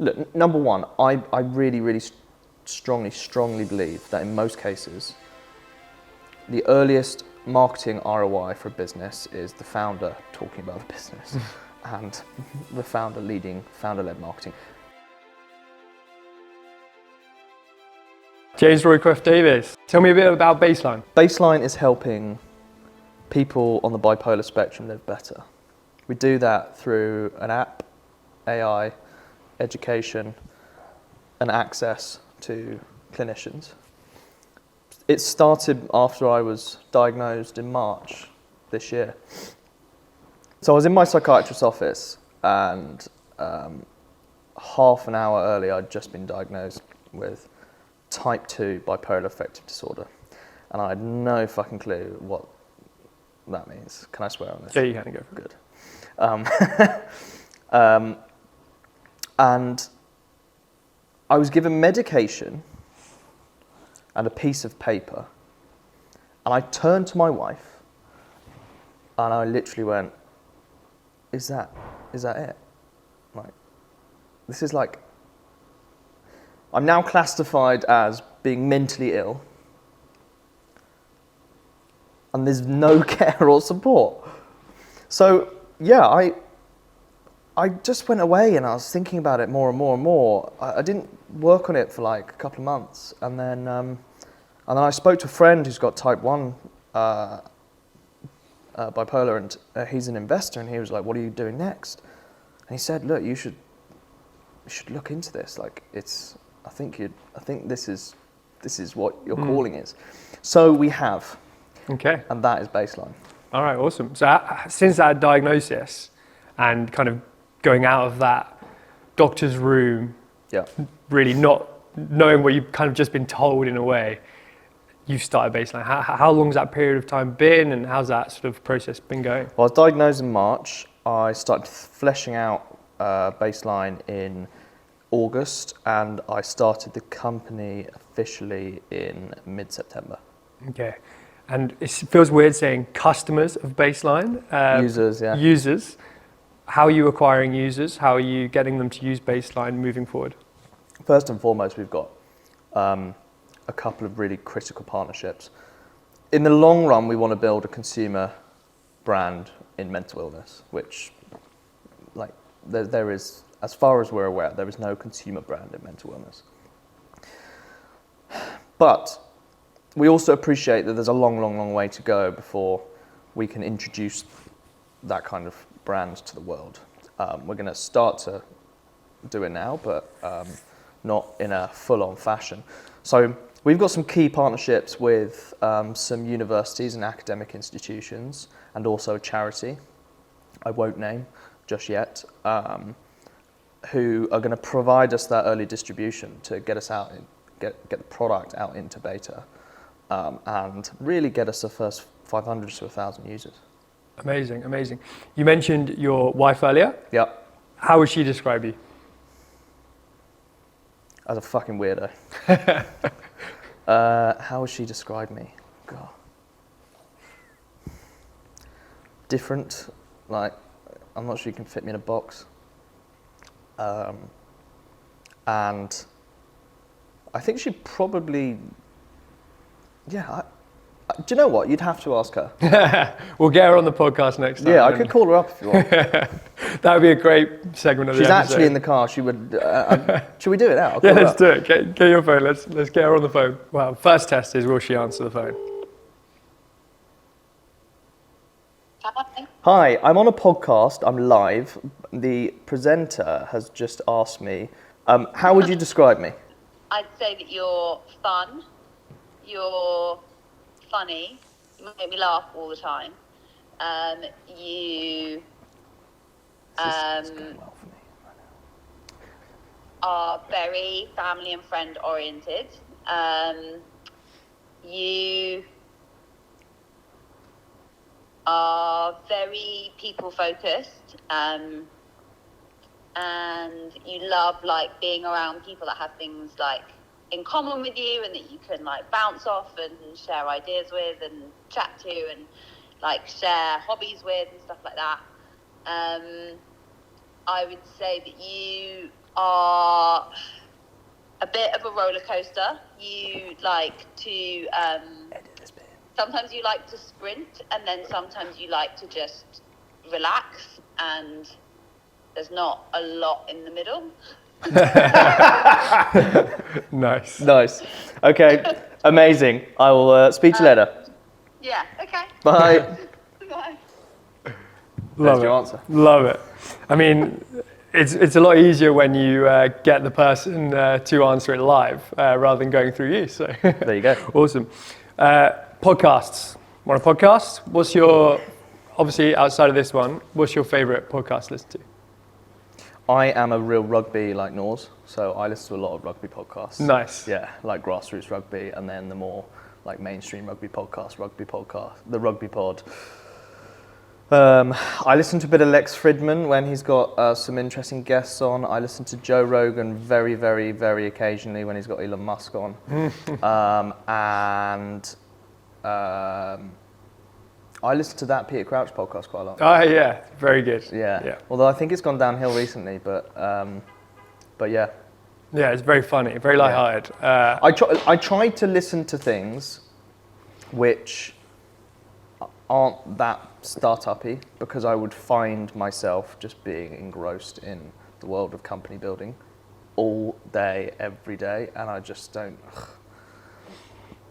look, number one, I really, really strongly believe that in most cases, the earliest marketing ROI for a business is the founder talking about the business and the founder leading founder-led marketing. James Roycroft-Davis, tell me a bit about Baseline. Baseline is helping people on the bipolar spectrum live better. We do that through an app, AI, education, and access to clinicians. It started after I was diagnosed in March this year. So I was in my psychiatrist's office, and half an hour earlier I'd just been diagnosed with type 2 bipolar affective disorder, and I had no fucking clue what that means. Can I swear on this? Yeah, you can go for it. Good. And I was given medication and a piece of paper, and I turned to my wife and I literally went, is that it? Like, this is like, I'm now classified as being mentally ill, and there's no care or support. So yeah, I just went away and I was thinking about it more and more and more. I didn't work on it for like a couple of months, and then I spoke to a friend who's got type 1 bipolar, and he's an investor, and he was like, "What are you doing next?" And he said, "Look, you should look into this. Like, I think this is what your calling is." So we have. Okay. And that is Baseline. All right, awesome. So since that diagnosis and kind of going out of that doctor's room, really not knowing what you've kind of just been told in a way, you've started Baseline. How long's that period of time been, and how's that sort of process been going? Well, I was diagnosed in March. I started fleshing out Baseline in August, and I started the company officially in mid-September. Okay. And it feels weird saying customers of Baseline. Users, yeah. Users. How are you acquiring users? How are you getting them to use Baseline moving forward? First and foremost, we've got a couple of really critical partnerships. In the long run, we want to build a consumer brand in mental illness, which, like, there is, as far as we're aware, there is no consumer brand in mental illness. But we also appreciate that there's a long way to go before we can introduce that kind of brand to the world. We're going to start to do it now, but not in a full-on fashion. So we've got some key partnerships with some universities and academic institutions, and also a charity I won't name just yet, who are going to provide us that early distribution to get us out, get the product out into beta. And really get us the first 500 to 1,000 users. Amazing, amazing. You mentioned your wife earlier. Yep. How would she describe you? As a fucking weirdo. How would she describe me? God. Different. Like, I'm not sure you can fit me in a box. And I think she probably... Yeah, do you know what? You'd have to ask her. We'll get her on the podcast next time. Yeah, I could call her up if you want. That would be a great segment of the episode. She's actually in the car. She would. Should we do it now? Yeah, let's do it. Get your phone. Let's get her on the phone. Well, first test is, will she answer the phone? Hi, I'm on a podcast. I'm live. The presenter has just asked me, how would you describe me? I'd say that you're fun. You're funny. You make me laugh all the time. You This is going well for me right now. are very family and friend oriented. You are very people focused. And you love like being around people that have things like in common with you, and that you can like bounce off and share ideas with and chat to and like share hobbies with and stuff like that. I would say that you are a bit of a roller coaster. You like to sometimes you like to sprint, and then sometimes you like to just relax, and there's not a lot in the middle. Nice. Okay, amazing. I will speak to you later. Yeah, okay. Bye. Bye. There's your answer. Love it. I mean, it's a lot easier when you get the person to answer it live rather than going through you. So There you go. Awesome. Podcasts. Want a podcast? What's your, obviously outside of this one, what's your favourite podcast to listen to? I am a real rugby like Nors, so I listen to a lot of rugby podcasts. Nice. Yeah, like grassroots rugby, and then the more like mainstream rugby podcast, the Rugby Pod. I listen to a bit of Lex Fridman when he's got some interesting guests on. I listen to Joe Rogan very, very, very occasionally when he's got Elon Musk on. I listen to that Peter Crouch podcast quite a lot. Oh yeah, very good. Yeah. Although I think it's gone downhill recently, but yeah. Yeah, it's very funny, very lighthearted. I tried to listen to things which aren't that startup-y, because I would find myself just being engrossed in the world of company building all day, every day, and I just don't.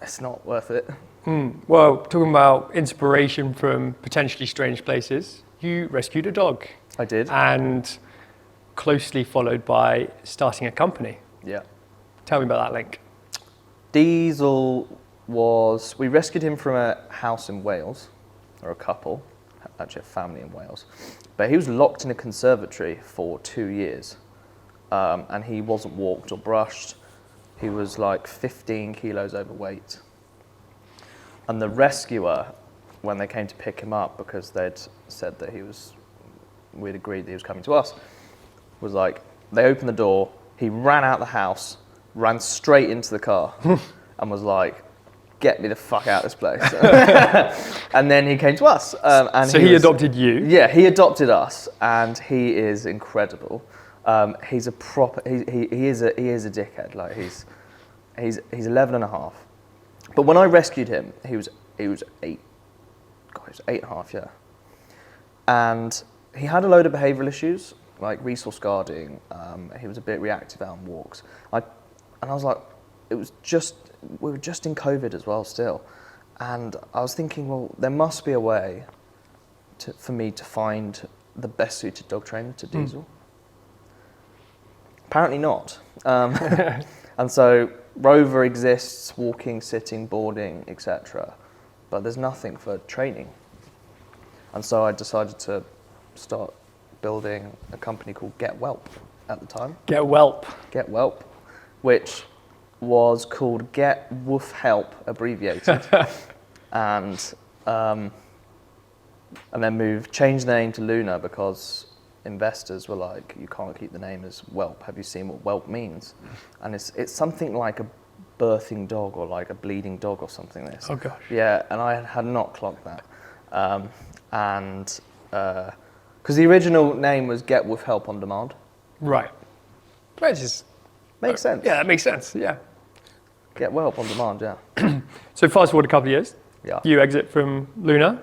It's not worth it. Well, talking about inspiration from potentially strange places, you rescued a dog. I did. And closely followed by starting a company. Yeah. Tell me about that link. Diesel we rescued him from a house in Wales, or a couple, actually a family in Wales. But he was locked in a conservatory for 2 years, and he wasn't walked or brushed. He was like 15 kilos overweight. And the rescuer, when they came to pick him up, because they'd said that we'd agreed that he was coming to us, was like, they opened the door, he ran out the house, ran straight into the car, and was like, get me the fuck out of this place. And then he came to us. And so he adopted you? Yeah, he adopted us, and he is incredible. He's a proper, he is a dickhead. Like he's 11 and a half. But when I rescued him, he was 8. God, he was 8.5, yeah. And he had a load of behavioural issues, like resource guarding. He was a bit reactive out on walks. And I was like, we were just in COVID as well still. And I was thinking, well, there must be a way for me to find the best suited dog trainer to Diesel. Apparently not. And so Rover exists, walking, sitting, boarding, etc. But there's nothing for training. And so I decided to start building a company called Get Whelp at the time. Get Whelp, which was called Get Woof Help, abbreviated. and then changed the name to Luna because investors were like, you can't keep the name as Whelp. Have you seen what Whelp means? And it's something like a birthing dog or like a bleeding dog or something. This. Oh gosh. Yeah, and I had not clocked that. Because the original name was Get Woof Help on Demand. Right. Which is... Makes sense. Yeah, that makes sense, yeah. Get Whelp on Demand, yeah. So fast forward a couple of years. Yeah. You exited from Luna.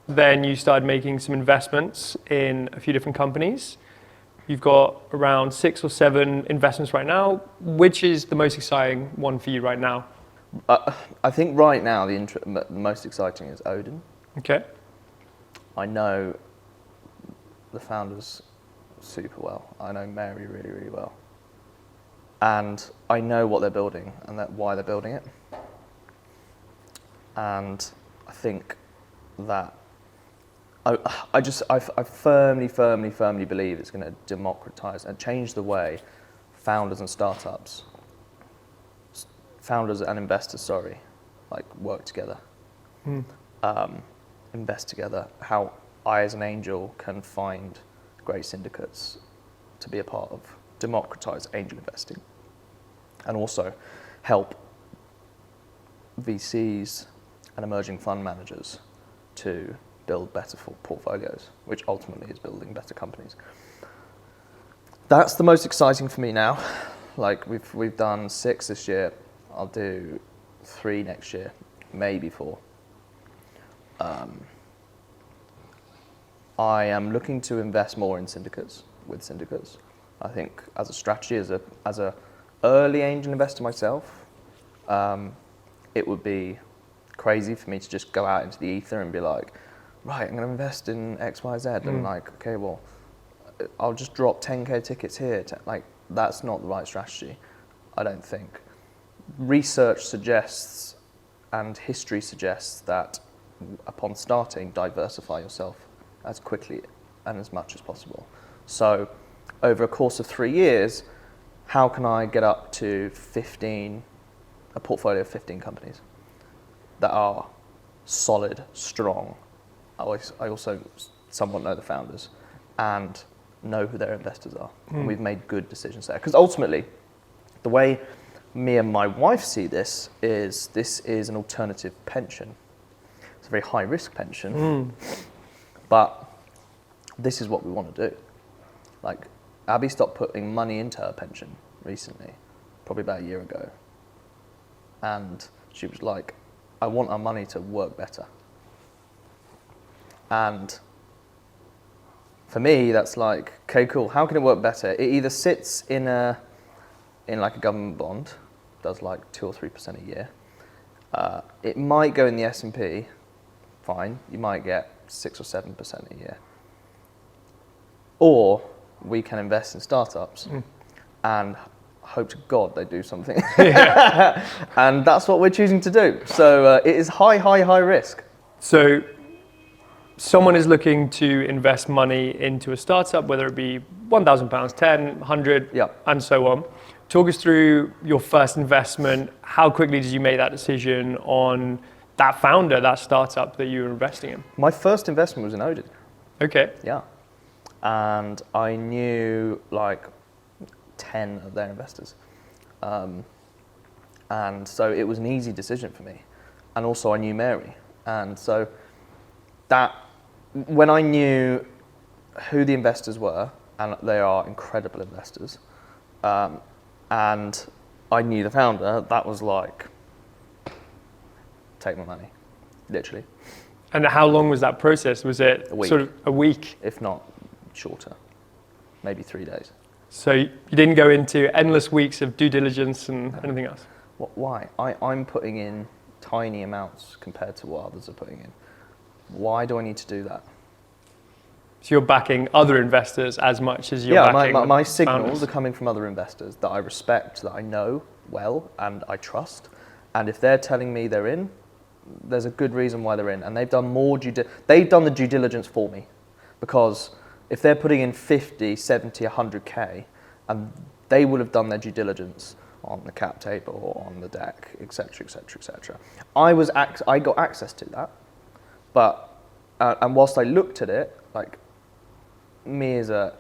Then you started making some investments in a few different companies. You've got around 6 or 7 investments right now. Which is the most exciting one for you right now? I think right now the most exciting is Odin. Okay. I know the founders super well. I know Mary really, really well. And I know what they're building and why they're building it. And I think that I firmly believe it's going to democratize and change the way founders and investors, work together, invest together. How I, as an angel, can find great syndicates to be a part of, democratize angel investing, and also help VCs and emerging fund managers to build better portfolios, which ultimately is building better companies. That's the most exciting for me now. Like we've done 6 this year. I'll do 3 next year, maybe 4. I am looking to invest more in syndicates, with syndicates. I think as a strategy, as a early angel investor myself, it would be crazy for me to just go out into the ether and be like, right, I'm going to invest in X, Y, Z, and like, okay, well, I'll just drop 10k tickets here. Like, that's not the right strategy, I don't think. Research suggests and history suggests that upon starting, diversify yourself as quickly and as much as possible. So over a course of 3 years, how can I get up to a portfolio of 15 companies that are solid, strong? I also somewhat know the founders and know who their investors are. And we've made good decisions there. Because ultimately, the way me and my wife see this is an alternative pension. It's a very high risk pension, but this is what we want to do. Like, Abby stopped putting money into her pension recently, probably about a year ago. And she was like, I want our money to work better. And for me, that's like, okay, cool. How can it work better? It either sits in like a government bond, does like 2 or 3% a year. It might go in the S&P, fine. You might get 6 or 7% a year. Or we can invest in startups and hope to God they do something. And that's what we're choosing to do. So it is high risk. So someone is looking to invest money into a startup, whether it be £1,000, 10, 100, and so on. Talk us through your first investment. How quickly did you make that decision on that founder, that startup that you were investing in? My first investment was in Odin. Okay. Yeah. And I knew like 10 of their investors. And so it was an easy decision for me. And also I knew Mary. And so that, when I knew who the investors were, and they are incredible investors, and I knew the founder, that was like, take my money, literally. And how long was that process? Was it sort of a week? If not shorter, maybe 3 days. So you didn't go into endless weeks of due diligence and anything else? Why? I'm putting in tiny amounts compared to what others are putting in. Why do I need to do that? So you're backing other investors as much as you're backing my signals founders. are coming from other investors that I respect, that I know well, and I trust. And if they're telling me they're in, there's a good reason why they're in. And they've done they've done the due diligence for me. Because if they're putting in 50, 70, 100k, and they will have done their due diligence on the cap table or on the deck, etc., etc., etc. I got access to that, but and whilst I looked at it, like me as a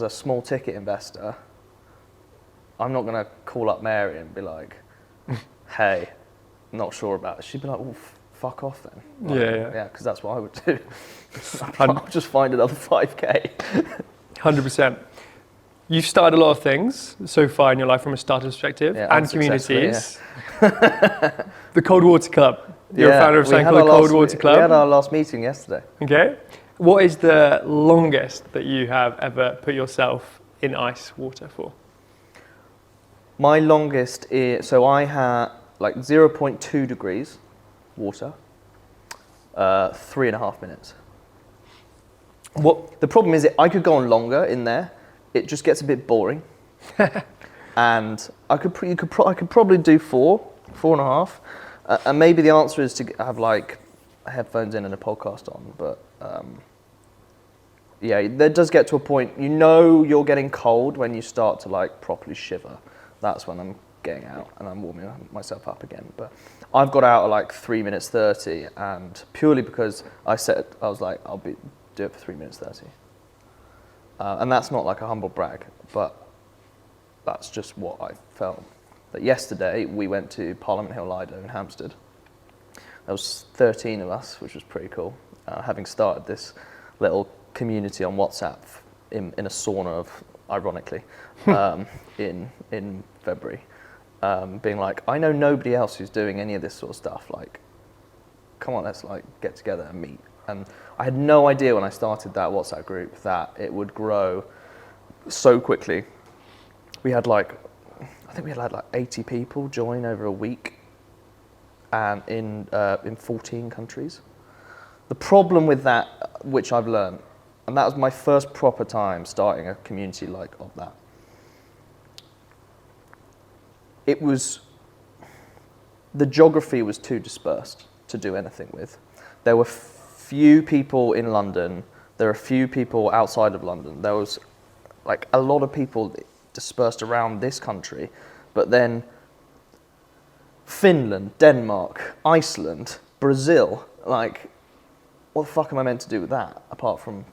small ticket investor, I'm not gonna call up Mary and be like, hey, not sure about this. She'd be like, well, fuck off then. Like, yeah, because that's what I would do. I'll just find another 5k. 100%. You've started a lot of things so far in your life from a startup perspective and communities. Yeah. The Cold Water Club. You're a founder of something called the Cold Water Club. We had our last meeting yesterday. Okay. What is the longest that you have ever put yourself in ice water for? My longest is, so I had like 0.2 degrees water, 3.5 minutes. What the problem is, I could go on longer in there. It just gets a bit boring, and I could probably do 4.5, and maybe the answer is to have like headphones in and a podcast on. But yeah, there does get to a point. You know, you're getting cold when you start to like properly shiver. That's when I'm getting out and I'm warming myself up again. But I've got out at like 3 minutes 30, and purely because I was like, do it for 3 minutes 30. And that's not like a humble brag, but that's just what I felt. That yesterday we went to Parliament Hill Lido in Hampstead. There was 13 of us, which was pretty cool. Having started this little community on WhatsApp in a sauna of ironically, in February, being like, I know nobody else who's doing any of this sort of stuff. Like, come on, let's like get together and meet. And I had no idea when I started that WhatsApp group that it would grow so quickly. We had I think we had like 80 people join over a week, and in 14 countries. The problem with that, which I've learned, and that was my first proper time starting a community of that. The geography was too dispersed to do anything with. There were few people in London. There were few people outside of London. There was like a lot of people dispersed around this country, but then Finland, Denmark, Iceland, Brazil, like, what the fuck am I meant to do with that apart from...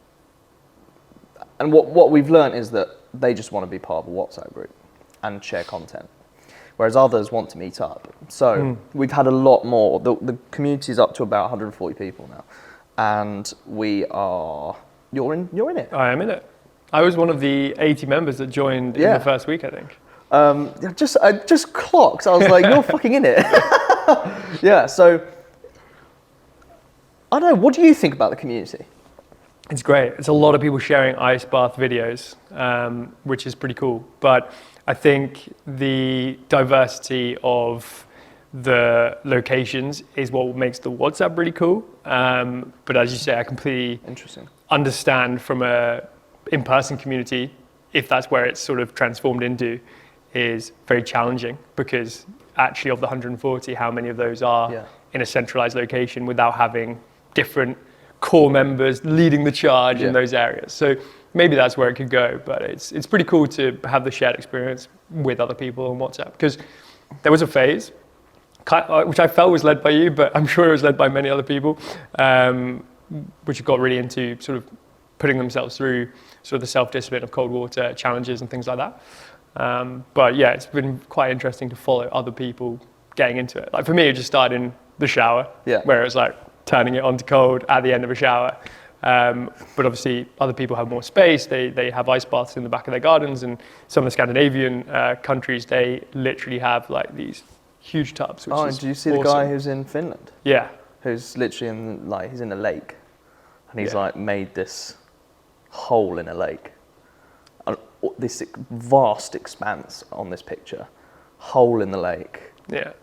And what we've learned is that they just want to be part of a WhatsApp group and share content, whereas others want to meet up. So we've had a lot more. The community is up to about 140 people now, and we are... You're in it. I am in it. I was one of the 80 members that joined in the first week, I think. I just clocked. I was like, you're fucking in it. Yeah, so... I don't know, what do you think about the community? It's great. It's a lot of people sharing ice bath videos, which is pretty cool. But I think the diversity of the locations is what makes the WhatsApp really cool. But as you say, I completely understand from a in-person community, if that's where it's sort of transformed into, is very challenging, because actually of the 140, how many of those are in a centralized location without having different core members leading the charge in those areas? So maybe that's where it could go, but it's pretty cool to have the shared experience with other people on WhatsApp, because there was a phase which I felt was led by you, but I'm sure it was led by many other people, which got really into sort of putting themselves through sort of the self-discipline of cold water challenges and things like that. But yeah, it's been quite interesting to follow other people getting into it. Like for me, it just started in the shower, where it was like turning it on to cold at the end of a shower. But obviously other people have more space. They have ice baths in the back of their gardens, and some of the Scandinavian countries, they literally have like these huge tubs. Which is do you see awesome. The guy who's in Finland? Yeah. Who's literally he's in a lake, and he's like made this hole in a lake. And this vast expanse on this picture, hole in the lake. Yeah.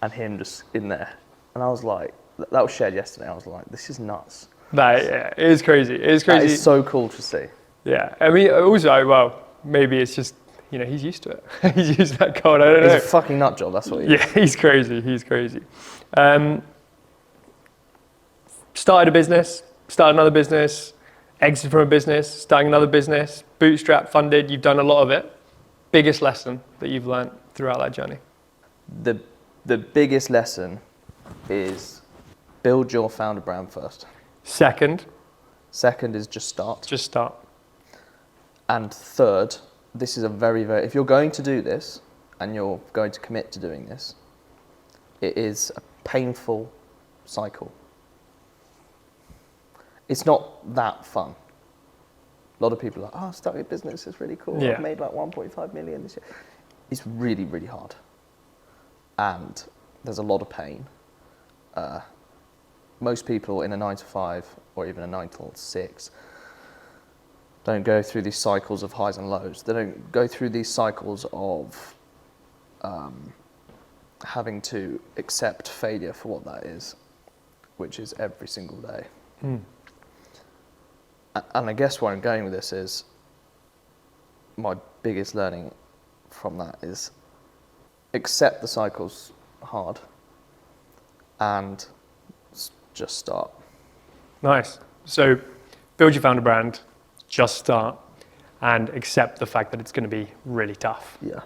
And him just in there. And I was like, that was shared yesterday. I was like, this is nuts. It is crazy. It is crazy. That is so cool to see. Yeah. I mean, also, well, maybe it's just, he's used to it. He's used to that cold. I don't know. He's a fucking nut job. That's what he is. Yeah, he's crazy. He's crazy. Started a business, started another business, exited from a business, starting another business, bootstrap funded. You've done a lot of it. Biggest lesson that you've learned throughout that journey? The biggest lesson is build your founder brand first. Second is just start. Just start. And third, this is a very, very, if you're going to do this and you're going to commit to doing this, it is a painful cycle. It's not that fun. A lot of people are like, starting a business is really cool. Yeah. I've made like 1.5 million this year. It's really, really hard. And there's a lot of pain. Most people in a 9 to 5 or even a 9 to 6 don't go through these cycles of highs and lows. They don't go through these cycles of having to accept failure for what that is, which is every single day. And I guess where I'm going with this is my biggest learning from that is accept the cycle's hard and just start. Nice. So build your founder brand, just start, and accept the fact that it's going to be really tough. Yeah.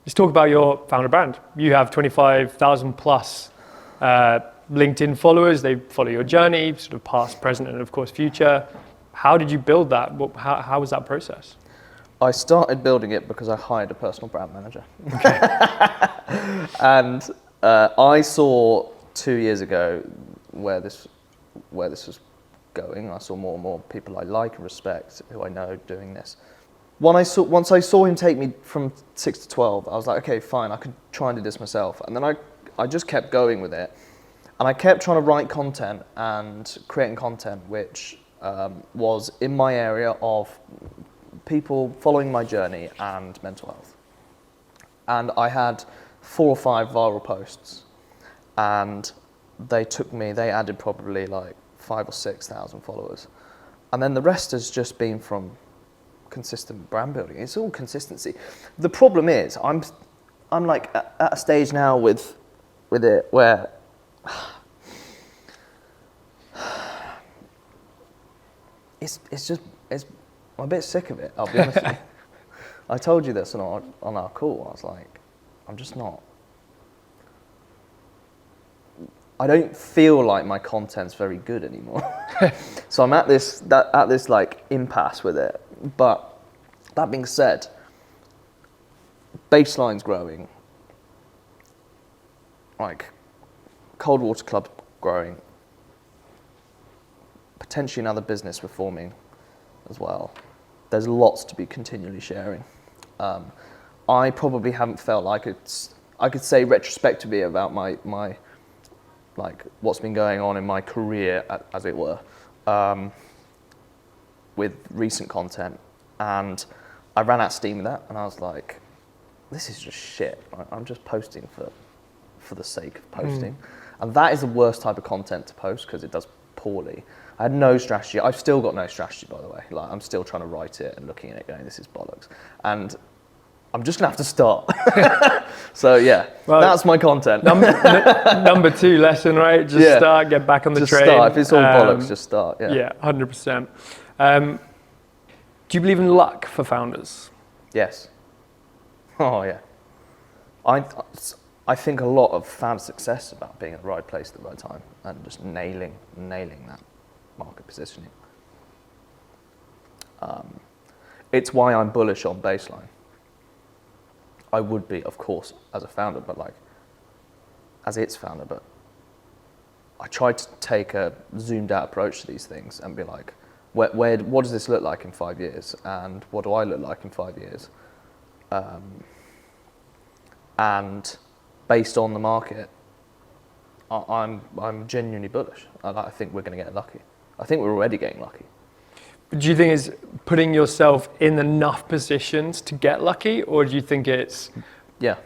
Let's talk about your founder brand. You have 25,000 plus LinkedIn followers. They follow your journey, sort of past, present, and of course future. How did you build that? How was that process? I started building it because I hired a personal brand manager. Okay. And I saw 2 years ago where this was going. I saw more and more people I like and respect, who I know, doing this. once I saw him take me from 6 to 12, I was like, okay, fine, I could try and do this myself. And then I just kept going with it. And I kept trying to write content and creating content which was in my area of people following my journey and mental health. And I had 4 or 5 viral posts, and they added probably like 5,000 or 6,000 followers. And then the rest has just been from consistent brand building. It's all consistency. The problem is I'm like at a stage now with it where I'm a bit sick of it, I'll be honest with you. I told you this on our call. I was like, I don't feel like my content's very good anymore. So I'm at this like impasse with it. But that being said, Baseline's growing, like Cold Water Club growing, potentially another business we're forming as well. There's lots to be continually sharing. I probably haven't felt like I could say retrospectively about my like what's been going on in my career, as it were, with recent content, and I ran out of steam with that, and I was like, this is just shit. I'm just posting for the sake of posting, and that is the worst type of content to post because it does poorly. I had no strategy. I've still got no strategy, by the way. Like, I'm still trying to write it and looking at it going, this is bollocks. And I'm just gonna have to start. So yeah, well, that's my content. Number 2 lesson, right? Just start, get back on the train. Just start. If it's all bollocks, just start. Yeah, 100%. Do you believe in luck for founders? Yes. Oh yeah. I think a lot of founder success is about being at the right place at the right time and just nailing that market positioning. It's why I'm bullish on Baseline. I would be, of course, as a founder, but like as its founder. But I try to take a zoomed out approach to these things and be like, what does this look like in 5 years, and what do I look like in 5 years? And based on the market, I'm genuinely bullish. I think we're going to get lucky. I think we're already getting lucky. Do you think it's putting yourself in enough positions to get lucky, or do you think it's... Yeah.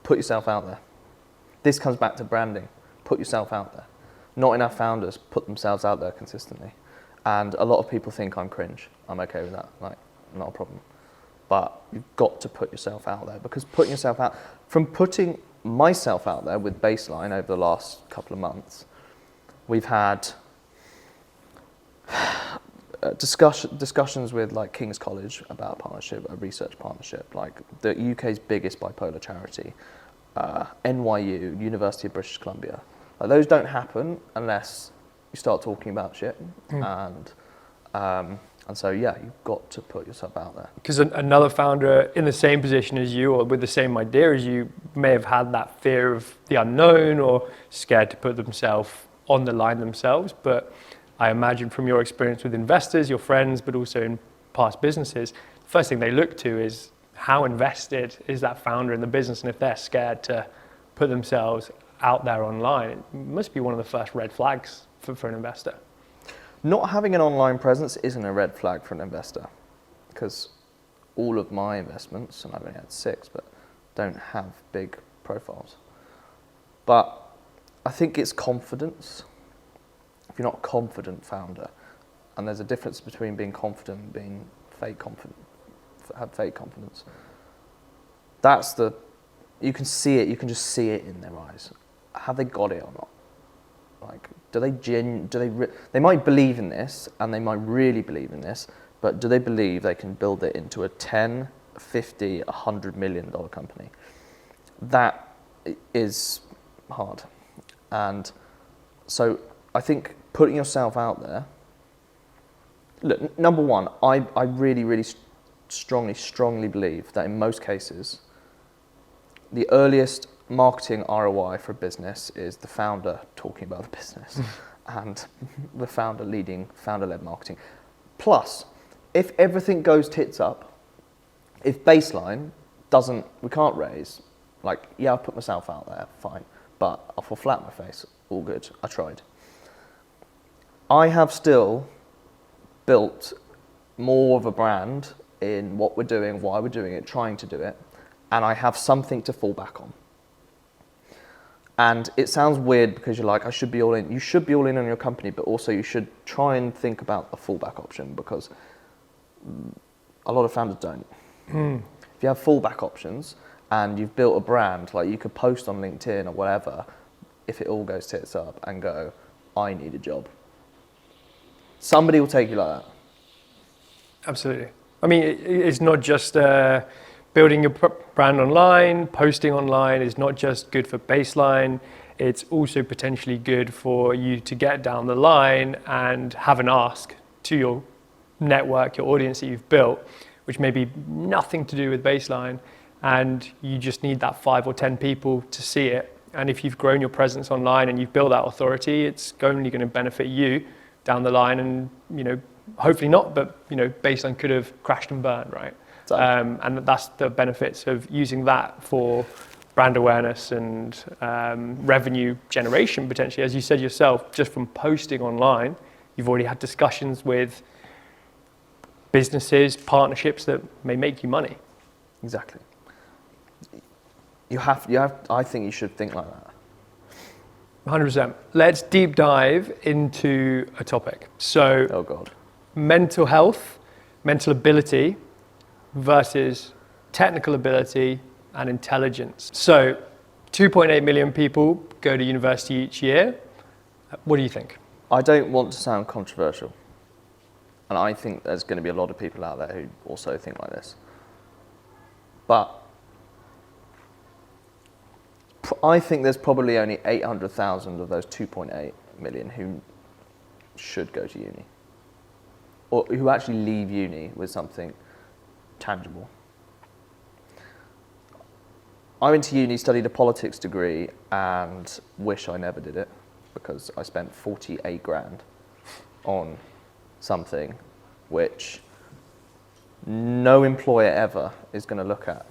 Put yourself out there. This comes back to branding. Put yourself out there. Not enough founders put themselves out there consistently. And a lot of people think I'm cringe. I'm okay with that. Like, not a problem. But you've got to put yourself out there, because putting yourself out... From putting myself out there with Baseline over the last couple of months, we've had discussions with like King's College about a research partnership, like the UK's biggest bipolar charity, NYU, University of British Columbia. Like, those don't happen unless you start talking about shit. And so, yeah, you've got to put yourself out there. Because another founder in the same position as you, or with the same idea as you, may have had that fear of the unknown or scared to put themselves on the line themselves. But I imagine from your experience with investors, your friends, but also in past businesses, the first thing they look to is how invested is that founder in the business. And if they're scared to put themselves out there online, it must be one of the first red flags for an investor. Not having an online presence isn't a red flag for an investor, because all of my investments, and I've only had 6, but don't have big profiles. But I think it's confidence. If you're not a confident founder, and there's a difference between being confident and being fake confident, have fake confidence. You can see it, you can just see it in their eyes. Have they got it or not? Like, they might believe in this, and they might really believe in this, but do they believe they can build it into a 10, 50, $100 million company? That is hard. And so I think putting yourself out there, look, number one, I really, really strongly believe that in most cases, the earliest marketing ROI for a business is the founder talking about the business and the founder leading founder-led marketing. Plus, if everything goes tits up If baseline we can't raise, like, yeah, I'll put myself out there, fine, but I'll fall flat on my face, all good, I tried. I have still built more of a brand in what we're doing, why we're doing it, trying to do it, and I have something to fall back on. And it sounds weird because you're like, I should be all in. You should be all in on your company, but also you should try and think about a fallback option, because a lot of founders don't. If you have fallback options and you've built a brand, like you could post on LinkedIn or whatever, if it all goes tits up, and go, I need a job. Somebody will take you like that. Absolutely. I mean, it's not just building your brand online, posting online is not just good for baseline, it's also potentially good for you to get down the line and have an ask to your network, your audience that you've built, which may be nothing to do with baseline, and you just need that 5 or 10 people to see it. And if you've grown your presence online and you've built that authority, it's only going to benefit you down the line. And, you know, hopefully not, but, you know, baseline could have crashed and burned, right? And that's the benefits of using that for brand awareness and revenue generation, potentially. As you said yourself, just from posting online, you've already had discussions with businesses, partnerships that may make you money. Exactly. I think you should think like that. 100%. Let's deep dive into a topic. So, oh God. Mental health, mental ability versus technical ability and intelligence. So 2.8 million people go to university each year. What do you think? I don't want to sound controversial. And I think there's going to be a lot of people out there who also think like this. But I think there's probably only 800,000 of those 2.8 million who should go to uni, or who actually leave uni with something tangible. I went to uni, studied a politics degree, and wish I never did it, because I spent 48 grand on something which no employer ever is going to look at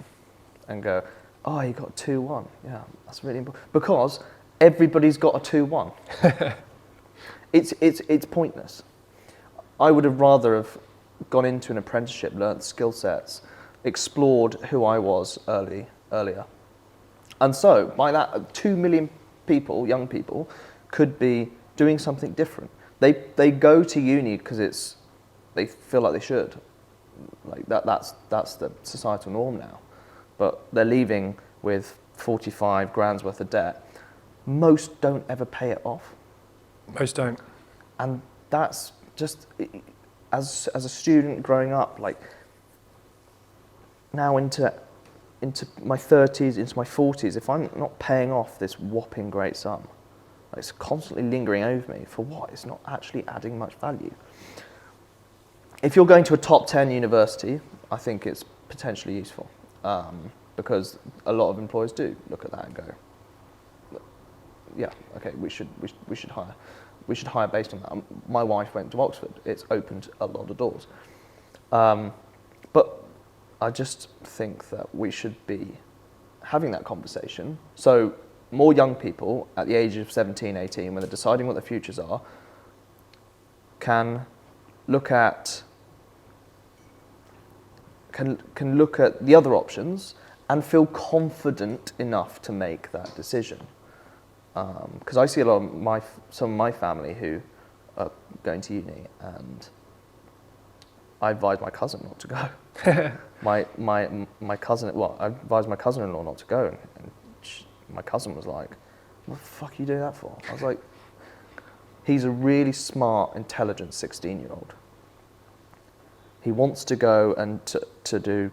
and go, oh, you got a 2-1. Yeah, that's really important. Because everybody's got a 2-1. It's pointless. I would have rather have gone into an apprenticeship, learnt skill sets, explored who I was earlier. And so, by that, 2 million people, young people, could be doing something different. They go to uni because they feel like they should. Like that's the societal norm now. But they're leaving with 45 grand's worth of debt. Most don't ever pay it off. Most don't. And that's just, as a student growing up, like now into my 30s, into my 40s, if I'm not paying off this whopping great sum, like it's constantly lingering over me, for what? It's not actually adding much value. If you're going to a top 10 university, I think it's potentially useful, because a lot of employers do look at that and go, yeah, okay, we should hire based on that. My wife went to Oxford. It's opened a lot of doors. But I just think that we should be having that conversation. So more young people at the age of 17, 18, when they're deciding what their futures are, can look at the other options and feel confident enough to make that decision. Because I see a lot of some of my family who are going to uni, and I advise my cousin not to go. my cousin, well, I advised my cousin-in-law not to go, and my cousin was like, "What the fuck are you doing that for?" I was like, "He's a really smart, intelligent 16-year-old. He wants to go and to do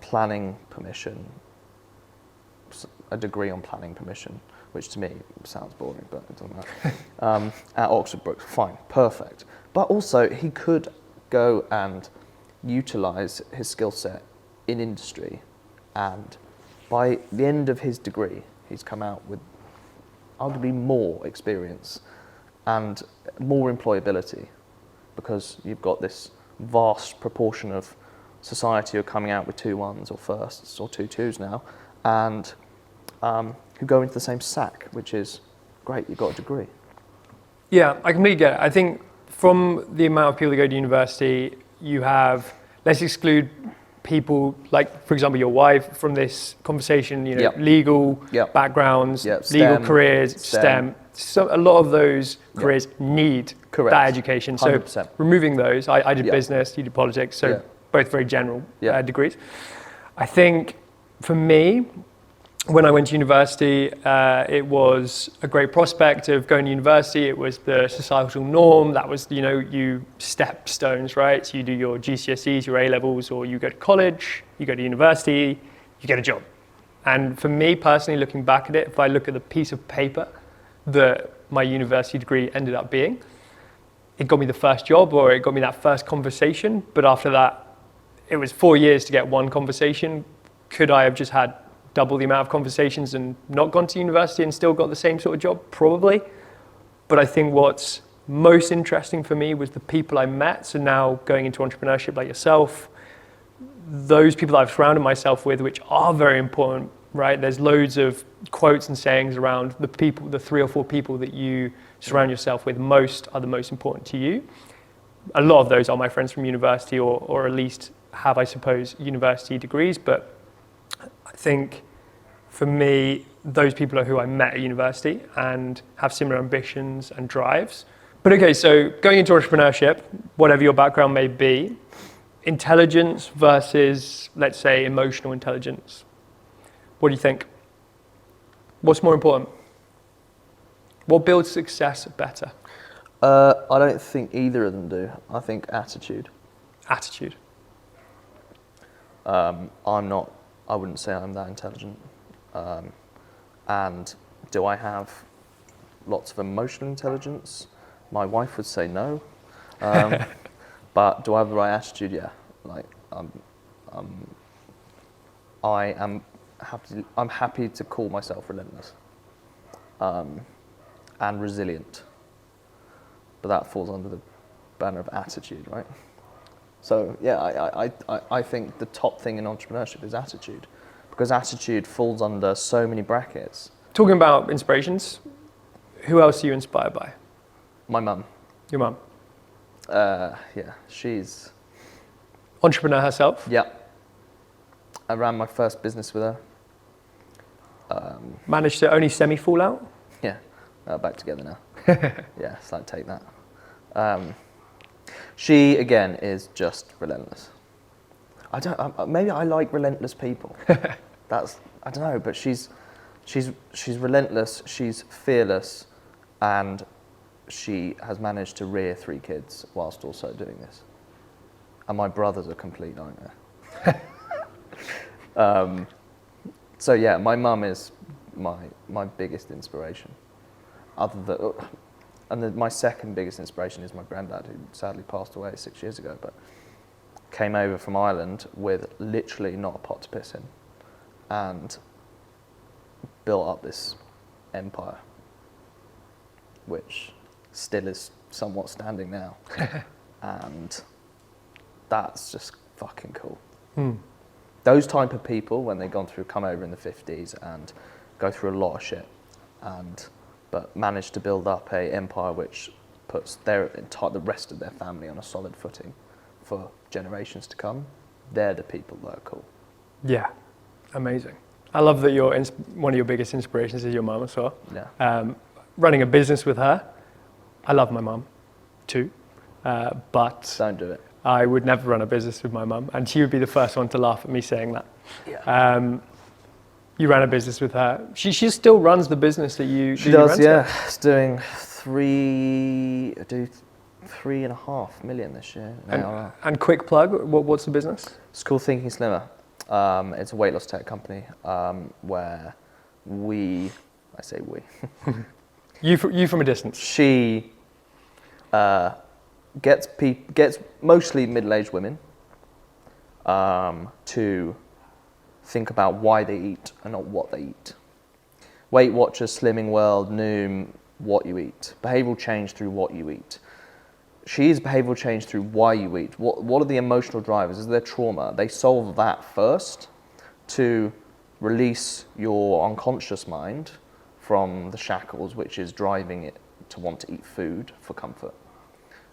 planning permission, a degree on planning permission." Which to me sounds boring, but it doesn't matter. At Oxford Brookes, fine, perfect. But also, he could go and utilise his skill set in industry, and by the end of his degree, he's come out with arguably more experience and more employability, because you've got this vast proportion of society who are coming out with 2-1s or firsts or 2-2s now, and who go into the same sack, which is great, you've got a degree. Yeah, I completely get it. I think from the amount of people that go to university, you have, let's exclude people like, for example, your wife from this conversation, you know, Yep. legal Yep. backgrounds, Yep. legal STEM. careers, STEM. So a lot of those careers need Correct. that education. 100%. So removing those, I did Yep. business, you did politics, so Yep. both very general Yep. degrees. I think for me, when I went to university, it was a great prospect of going to university. It was the societal norm. That was, you know, you stepstones, right? So you do your GCSEs, your A-levels, or you go to college, you go to university, you get a job. And for me personally, looking back at it, if I look at the piece of paper that my university degree ended up being, it got me the first job, or it got me that first conversation. But after that, it was 4 years to get one conversation. Could I have just had double the amount of conversations and not gone to university and still got the same sort of job? Probably. But I think what's most interesting for me was the people I met. So now going into entrepreneurship like yourself, those people that I've surrounded myself with, which are very important, right? There's loads of quotes and sayings around the people, the 3 or 4 people that you surround yourself with most are the most important to you. A lot of those are my friends from university, or at least have, I suppose, university degrees. But I think for me, those people are who I met at university and have similar ambitions and drives. But okay, so going into entrepreneurship, whatever your background may be, intelligence versus, let's say, emotional intelligence. What do you think? What's more important? What builds success better? I don't think either of them do. I think attitude. Attitude. I wouldn't say I'm that intelligent. And do I have lots of emotional intelligence? My wife would say no. But do I have the right attitude? Yeah. Like, I'm happy to call myself relentless and resilient. But that falls under the banner of attitude, right? So yeah, I think the top thing in entrepreneurship is attitude, because attitude falls under so many brackets. Talking about inspirations, who else are you inspired by? My mum. Your mum? Yeah, she's... Entrepreneur herself? Yeah. I ran my first business with her. Managed to only semi-fall out? Yeah, back together now. Yeah, it's like, take that. She, again, is just relentless. Maybe I like relentless people. I don't know, but she's relentless, she's fearless, and she has managed to rear 3 kids whilst also doing this. And my brother's a complete nightmare. So yeah, my mum is my biggest inspiration. My second biggest inspiration is my granddad, who sadly passed away 6 years ago, but came over from Ireland with literally not a pot to piss in, and built up this empire, which still is somewhat standing now. And that's just fucking cool. Those type of people, when they've come over in the 50s and go through a lot of shit, but manage to build up a empire which puts the rest of their family on a solid footing for generations to come, they're the people that are cool. Yeah, amazing. I love that one of your biggest inspirations is your mum as well. Yeah. Running a business with her, I love my mum too, but Don't do it. I would never run a business with my mum, and she would be the first one to laugh at me saying that. Yeah. You ran a business with her. She still runs the business that you She does, ran yeah. to? It's doing 3.5 million this year. And quick plug, what's the business? It's called Thinking Slimmer. It's a weight loss tech company where I say we. You from a distance. She gets mostly middle-aged women to think about why they eat and not what they eat. Weight Watchers, Slimming World, Noom, what you eat. Behavioural change through what you eat. she is behavioural change through why you eat. What are the emotional drivers? Is there trauma? They solve that first to release your unconscious mind from the shackles, which is driving it to want to eat food for comfort.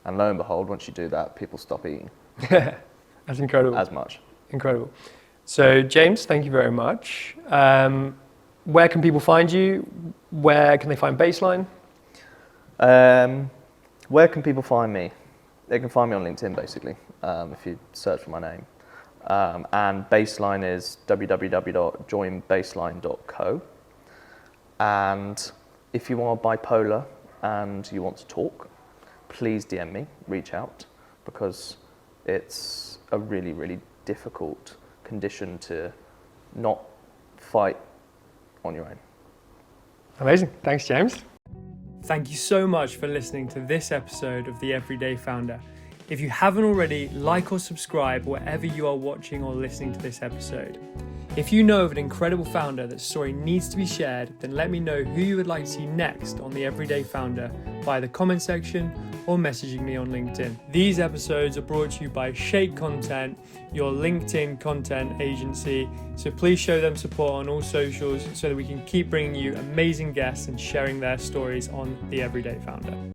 And lo and behold, once you do that, people stop eating. That's incredible. As much. Incredible. So, James, thank you very much. Where can people find you? Where can they find Baseline? Where can people find me? They can find me on LinkedIn, basically, if you search for my name. And Baseline is www.joinbaseline.co. And if you are bipolar and you want to talk, please DM me, reach out, because it's a really, really difficult condition to not fight on your own. Amazing. Thanks, James. Thank you so much for listening to this episode of The Everyday Founder. If you haven't already, like or subscribe wherever you are watching or listening to this episode. If you know of an incredible founder that story needs to be shared, then let me know who you would like to see next on The Everyday Founder via the comment section or messaging me on LinkedIn. These episodes are brought to you by Shake Content, your LinkedIn content agency. So please show them support on all socials so that we can keep bringing you amazing guests and sharing their stories on The Everyday Founder.